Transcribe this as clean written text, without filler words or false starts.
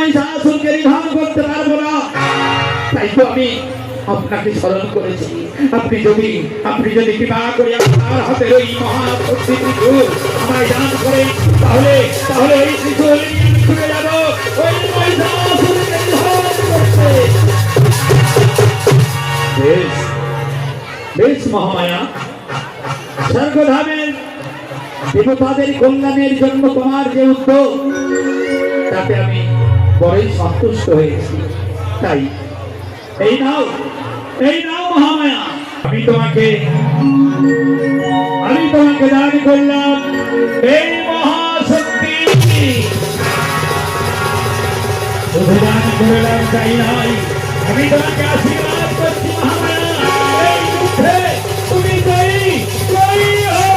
মহিষাসুরকে নিধন করতে পারবো না। তাই তো আমি আপনাকে স্মরণ করেছি। আপনি যদি কৃপা করে আপনার হাতের ওই মহাশক্তি ত্রিশূল আমায় দান করেন, তাহলে ওই ত্রিশূল নিয়ে আমি ছুটে যাব ওই মহিষাসুরকে নিধন করতে। বেশ বেশ মহামায়া, স্বর্গধামের দেবতাদের কল্যাণের জন্য তোমার যে উদ্যোগ, তাতে আমি বড়ই সন্তুষ্ট হয়েছি। তাই এই নাও মহামায়া, আমি তোমাকে দান করলাম এই মহাশক্তি। শুধু দান করলাম তাই নয়, আমি তোমাকে আশীর্বাদ করছি মহামায়া, এই যুদ্ধে তুমি জয়ী হও।